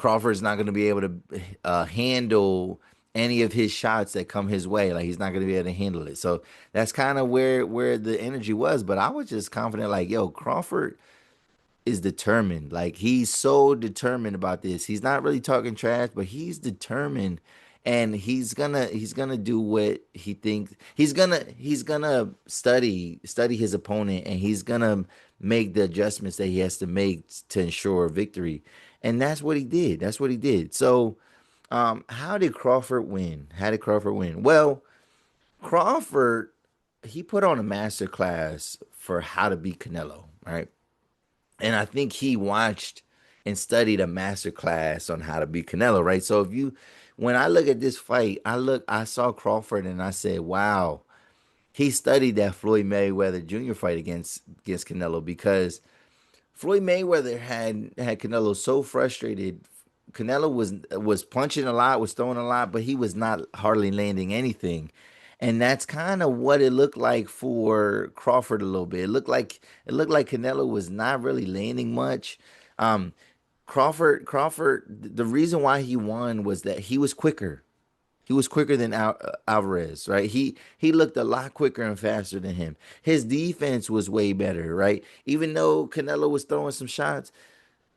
Crawford's not going to be able to handle any of his shots that come his way. Like he's not going to be able to handle it. So that's kind of where the energy was. But I was just confident, like, yo, Crawford is determined. Like he's so determined about this. He's not really talking trash, but he's determined, and he's gonna do what he thinks. He's gonna study his opponent, and he's gonna make the adjustments that he has to make to ensure victory. And that's what he did. That's what he did. So, how did Crawford win? How did Crawford win? Well, Crawford, he put on a master class for how to beat Canelo, right? And I think he watched and studied a master class on how to beat Canelo, right? So when I look at this fight, I saw Crawford and I said, wow, he studied that Floyd Mayweather Jr. fight against Canelo, because Floyd Mayweather had Canelo so frustrated. Canelo was punching a lot, was throwing a lot, but he was not hardly landing anything. And that's kind of what it looked like for Crawford a little bit. It looked like Canelo was not really landing much. Um, Crawford, the reason why he won was that he was quicker. He was quicker than Alvarez, right? He looked a lot quicker and faster than him. His defense was way better, right? Even though Canelo was throwing some shots,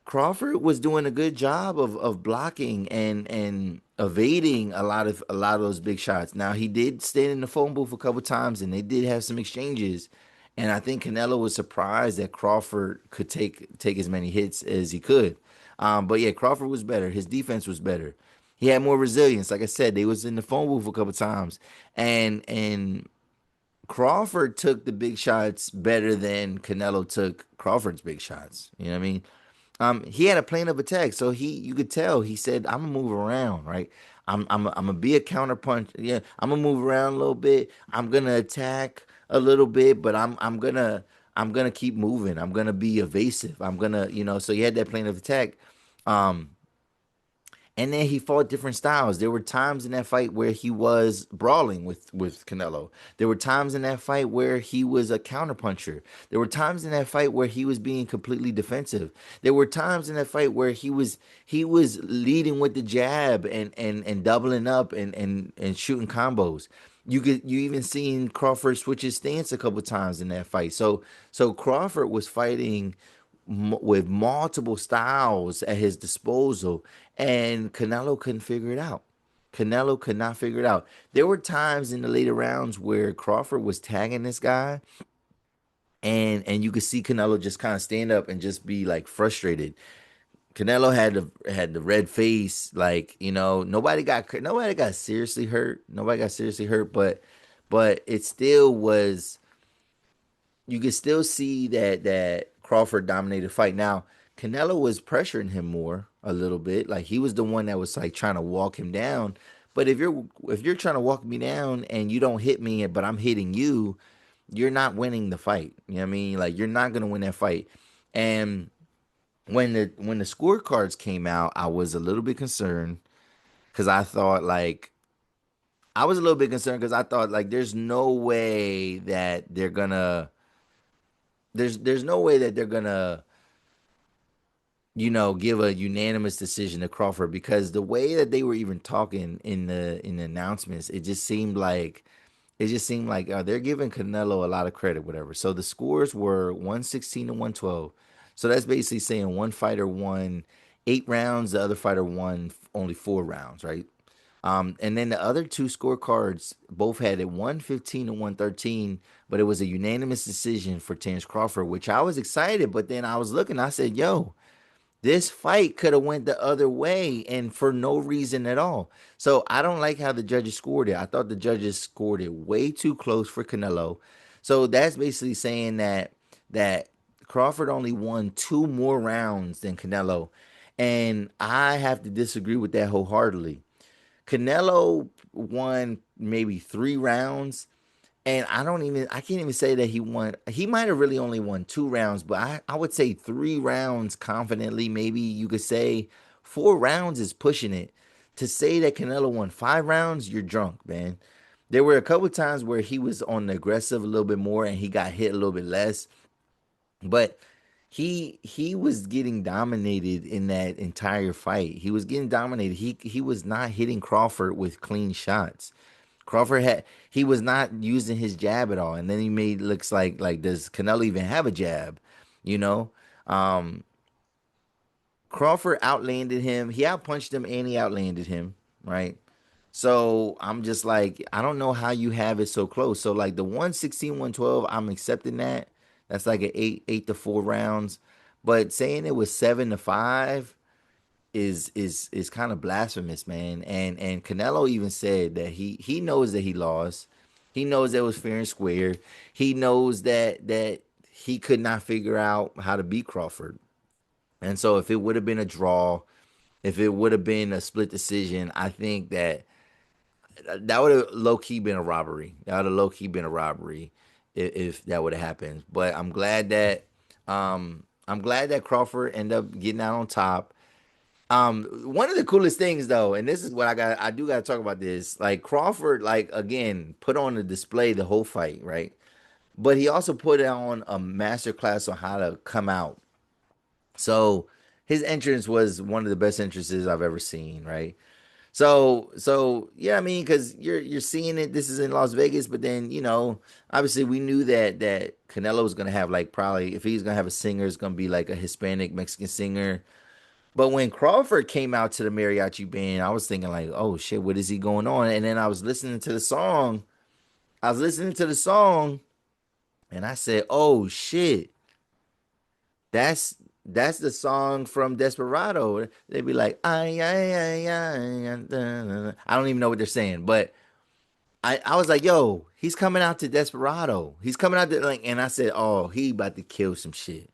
Crawford was doing a good job of blocking and evading a lot of those big shots. Now he did stand in the phone booth a couple times, and they did have some exchanges. And I think Canelo was surprised that Crawford could take as many hits as he could. But yeah, Crawford was better. His defense was better. He had more resilience. Like I said, they was in the phone booth a couple times, and Crawford took the big shots better than Canelo took Crawford's big shots. You know what I mean? He had a plan of attack, so you could tell he said, "I'm gonna move around, right? I'm gonna be a counter punch. Yeah, I'm gonna move around a little bit. I'm gonna attack a little bit, but I'm gonna keep moving. I'm gonna be evasive. I'm gonna, So he had that plan of attack. Um, and then he fought different styles. There were times in that fight where he was brawling with Canelo. There were times in that fight where he was a counterpuncher. There were times in that fight where he was being completely defensive. There were times in that fight where he was leading with the jab and doubling up and shooting combos. You even seen Crawford switch his stance a couple times in that fight. So Crawford was fighting with multiple styles at his disposal, and Canelo couldn't figure it out. Canelo could not figure it out. There were times in the later rounds where Crawford was tagging this guy, and you could see Canelo just kind of stand up and just be like frustrated. Canelo had the red face, like nobody got seriously hurt. Nobody got seriously hurt, but it still was, you could still see that Crawford dominated the fight. Now, Canelo was pressuring him more a little bit. Like he was the one that was like trying to walk him down. But if you're trying to walk me down and you don't hit me, but I'm hitting you, you're not winning the fight. You know what I mean? Like you're not gonna win that fight. And when the scorecards came out, I was a little bit concerned because I was a little bit concerned because I thought like there's no way that they're gonna give a unanimous decision to Crawford, because the way that they were even talking in the announcements, it just seemed like they're giving Canelo a lot of credit, whatever. So the scores were 116 to 112. So that's basically saying one fighter won 8 rounds, the other fighter won only 4 rounds, right? And then the other two scorecards both had it 115 to 113, but it was a unanimous decision for Terence Crawford, which I was excited. But then I was looking, I said, yo, this fight could have went the other way and for no reason at all. So I don't like how the judges scored it. I thought the judges scored it way too close for Canelo. So that's basically saying that Crawford only won 2 more rounds than Canelo. And I have to disagree with that wholeheartedly. Canelo won maybe 3 rounds, and I can't even say that he won. He might have really only won 2 rounds, but I would say 3 rounds confidently. Maybe you could say 4 rounds is pushing it. To say that Canelo won 5 rounds, you're drunk, man. There were a couple times where he was on the aggressive a little bit more and he got hit a little bit less, but he was getting dominated in that entire fight. He was getting dominated. He was not hitting Crawford with clean shots. Crawford had he was not using his jab at all, and then he made looks like does Canelo even have a jab? You know, um, Crawford outlanded him. He outpunched him and he outlanded him. Right. So I'm just like, I don't know how you have it so close. So like the 116, 112, I'm accepting that. That's like an 8 to 4 rounds. But saying it was 7 to 5 is kind of blasphemous, man. And Canelo even said that he knows that he lost. He knows that it was fair and square. He knows that he could not figure out how to beat Crawford. And so if it would have been a draw, if it would have been a split decision, I think that would have low key been a robbery. That would have low key been a robbery if that would have happened. But I'm glad that Crawford ended up getting out on top. One of the coolest things though, and this is what I do got to talk about this. Like Crawford, like again, put on a display the whole fight, right? But he also put on a master class on how to come out. So his entrance was one of the best entrances I've ever seen, right? So yeah, I mean, because you're seeing it. This is in Las Vegas, but then obviously we knew that Canelo was gonna have like probably if he's gonna have a singer, it's gonna be like a Hispanic Mexican singer. But when Crawford came out to the mariachi band, I was thinking like, oh shit, what is he going on? And then I was listening to the song. I was listening to the song, and I said, oh shit, that's that's the song from Desperado. They'd be like, ay, ay, ay, ay, ay, da, da, da. I don't even know what they're saying, but I was like, yo, he's coming out to Desperado. He's coming out to like, and I said, oh, he about to kill some shit.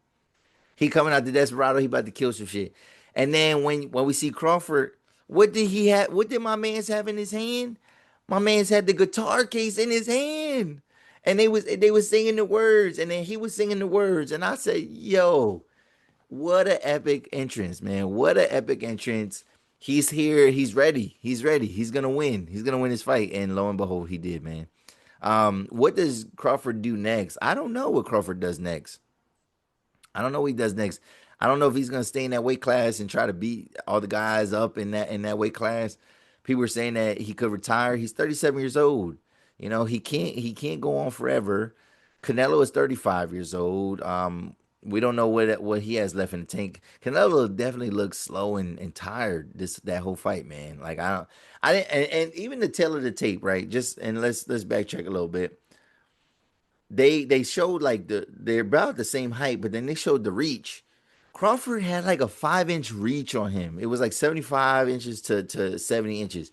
He coming out to Desperado. He about to kill some shit. And then when we see Crawford, what did he have? What did my man's have in his hand? My man's had the guitar case in his hand, and they was singing the words, and then he was singing the words, and I said, yo, what a epic entrance, man! What a epic entrance. He's here. He's ready. He's ready. He's gonna win. He's gonna win his fight, and lo and behold, he did, man. What does Crawford do next? I don't know what Crawford does next. I don't know what he does next. I don't know if he's gonna stay in that weight class and try to beat all the guys up in that weight class. People are saying that he could retire. He's 37 years old. He can't go on forever. Canelo is 35 years old. We don't know what he has left in the tank. Canelo definitely looks slow and tired that whole fight, man. Like I didn't, and even the tail of the tape, right? Just and let's backtrack a little bit. They showed like they're about the same height, but then they showed the reach. Crawford had like a 5 inch reach on him. It was like 75 inches to 70 inches.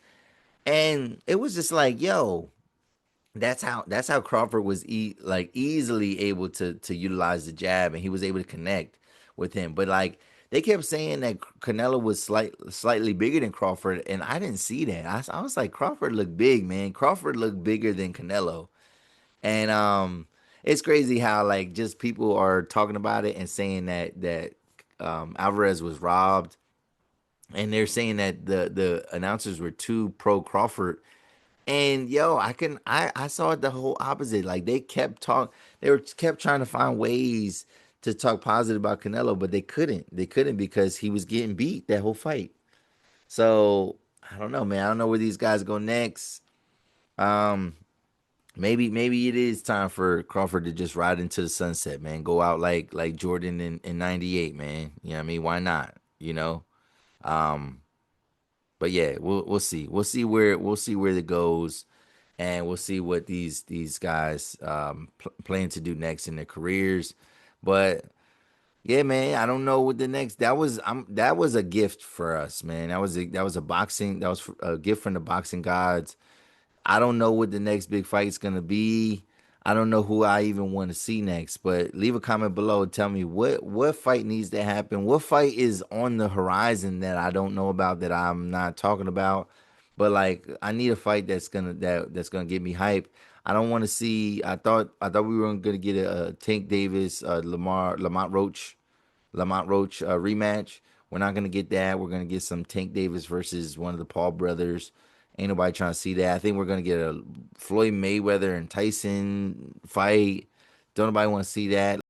And it was just like, yo, that's how Crawford was like easily able to utilize the jab and he was able to connect with him. But like they kept saying that Canelo was slightly bigger than Crawford, and I didn't see that. I was like, Crawford looked big, man. Crawford looked bigger than Canelo. And it's crazy how like just people are talking about it and saying that Alvarez was robbed, and they're saying that the announcers were too pro Crawford. And yo, I saw it the whole opposite. Like they were kept trying to find ways to talk positive about Canelo, but they couldn't. They couldn't because he was getting beat that whole fight. So I don't know, man. I don't know where these guys go next. Um, maybe it is time for Crawford to just ride into the sunset, man. Go out like Jordan in '98, man. You know what I mean? Why not? You know? Um, but yeah, we'll see. We'll see where it goes, and we'll see what these guys plan to do next in their careers. But yeah, man, I don't know what the next. That was a gift for us, man. That was a gift from the boxing gods. I don't know what the next big fight is gonna be. I don't know who I even want to see next. But leave a comment below and tell me what fight needs to happen. What fight is on the horizon that I don't know about that I'm not talking about. But like I need a fight that's gonna get me hype. I don't want to see. I thought we were gonna get a Tank Davis, Lamont Roach rematch. We're not gonna get that. We're gonna get some Tank Davis versus one of the Paul brothers. Ain't nobody trying to see that. I think we're gonna get a Floyd Mayweather and Tyson fight. Don't nobody want to see that.